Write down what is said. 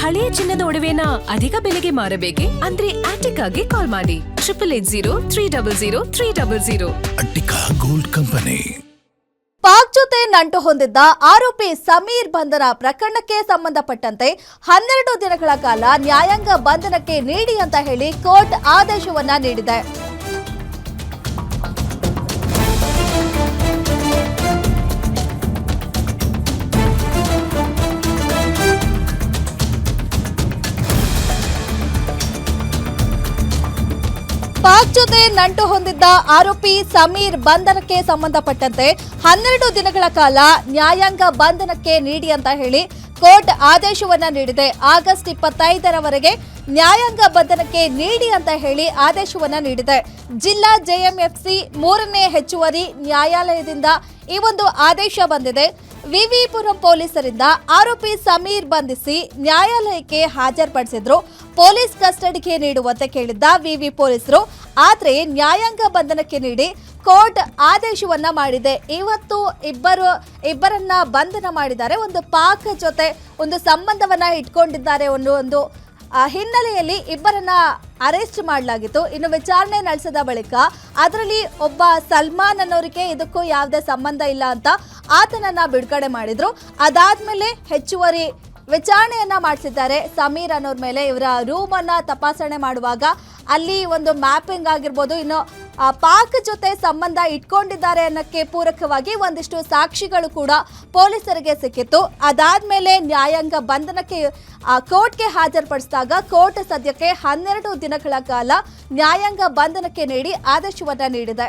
ಹಳೆಯ ಚಿನ್ನದ ಒಡವೆನ ಅಧಿಕ ಬೆಲೆಗೆ ಮಾರಬೇಕೆ? ಅಂದ್ರೆ ಆಟಿಕಾಗೆ ಕಾಲ್ ಮಾಡಿ 8880300300. Attica gold company. ಪಾಕ್ ಜೊತೆ ನಂಟು ಹೊಂದಿದ್ದ ಆರೋಪಿ ಸಮೀರ್ ಬಂಧನ ಪ್ರಕರಣಕ್ಕೆ ಸಂಬಂಧಪಟ್ಟಂತೆ 12 ದಿನಗಳ ಕಾಲ ನ್ಯಾಯಾಂಗ ಬಂಧನಕ್ಕೆ ನೀಡಿ ಅಂತ ಹೇಳಿ ಕೋರ್ಟ್ ಆದೇಶವನ್ನ ನೀಡಿದೆ. ಪಾಕ್ ಜೊತೆ ನಂಟು ಹೊಂದಿದ್ದ ಆರೋಪಿ ಸಮೀರ್ ಬಂಧನಕ್ಕೆ ಸಂಬಂಧಪಟ್ಟಂತೆ 12 ದಿನಗಳ ಕಾಲ ನ್ಯಾಯಾಂಗ ಬಂಧನಕ್ಕೆ ನೀಡಿ ಅಂತ ಹೇಳಿ ಕೋರ್ಟ್ ಆದೇಶವನ್ನ ನೀಡಿದೆ. ಆಗಸ್ಟ್ 25ರವರೆಗೆ ನ್ಯಾಯಾಂಗ ಬಂಧನಕ್ಕೆ ನೀಡಿ ಅಂತ ಹೇಳಿ ಆದೇಶವನ್ನ ನೀಡಿದೆ. ಜಿಲ್ಲಾ ಜೆಎಂಎಫ್ಸಿ 3ನೇ ಹೆಚ್ಚುವರಿ ನ್ಯಾಯಾಲಯದಿಂದ ಈ ಒಂದು ಆದೇಶ ಬಂದಿದೆ. ವಿವಿಪುರಂ ಪೊಲೀಸರಿಂದ ಆರೋಪಿ ಸಮೀರ್ ಬಂಧಿಸಿ ನ್ಯಾಯಾಲಯಕ್ಕೆ ಹಾಜರುಪಡಿಸಿದ್ರು. ಪೊಲೀಸ್ ಕಸ್ಟಡಿಗೆ ನೀಡುವಂತೆ ಕೇಳಿದ್ದ ವಿವಿ ಪೊಲೀಸರು, ಆದ್ರೆ ನ್ಯಾಯಾಂಗ ಬಂಧನಕ್ಕೆ ನೀಡಿ ಕೋರ್ಟ್ ಆದೇಶವನ್ನ ಮಾಡಿದೆ. ಇವತ್ತು ಇಬ್ಬರನ್ನ ಬಂಧನ ಮಾಡಿದ್ದಾರೆ. ಒಂದು ಪಾಕ್ ಜೊತೆ ಒಂದು ಸಂಬಂಧವನ್ನ ಇಟ್ಕೊಂಡಿದ್ದಾರೆ ಒಂದು ಹಿನ್ನೆಲೆಯಲ್ಲಿ ಇಬ್ಬರನ್ನ ಅರೆಸ್ಟ್ ಮಾಡಲಾಗಿತ್ತು. ಇನ್ನು ವಿಚಾರಣೆ ನಡೆಸಿದ ಬಳಿಕ ಅದರಲ್ಲಿ ಒಬ್ಬ ಸಲ್ಮಾನ್ ಅನ್ನೋರಿಗೆ ಇದಕ್ಕೂ ಯಾವುದೇ ಸಂಬಂಧ ಇಲ್ಲ ಅಂತ ಆತನನ್ನ ಬಿಡುಗಡೆ ಮಾಡಿದ್ರು. ಅದಾದ್ಮೇಲೆ ಹೆಚ್ಚುವರಿ ವಿಚಾರಣೆಯನ್ನ ಮಾಡಿಸಿದ್ದಾರೆ ಸಮೀರ್ ಅನ್ನೋರ್ ಮೇಲೆ. ಇವರ ರೂಮ್ ಅನ್ನ ತಪಾಸಣೆ ಮಾಡುವಾಗ ಅಲ್ಲಿ ಒಂದು ಮ್ಯಾಪಿಂಗ್ ಆಗಿರ್ಬೋದು, ಇನ್ನು ಪಾಕ್ ಜೊತೆ ಸಂಬಂಧ ಇಟ್ಕೊಂಡಿದ್ದಾರೆ ಅನ್ನೋಕ್ಕೆ ಪೂರಕವಾಗಿ ಒಂದಿಷ್ಟು ಸಾಕ್ಷಿಗಳು ಕೂಡ ಪೊಲೀಸರಿಗೆ ಸಿಕ್ಕಿತ್ತು. ಅದಾದ್ಮೇಲೆ ನ್ಯಾಯಾಂಗ ಬಂಧನಕ್ಕೆ ಕೋರ್ಟ್ಗೆ ಹಾಜರುಪಡಿಸಿದಾಗ ಕೋರ್ಟ್ ಸದ್ಯಕ್ಕೆ 12 ದಿನಗಳ ಕಾಲ ನ್ಯಾಯಾಂಗ ಬಂಧನಕ್ಕೆ ನೀಡಿ ಆದೇಶವನ್ನ ನೀಡಿದೆ.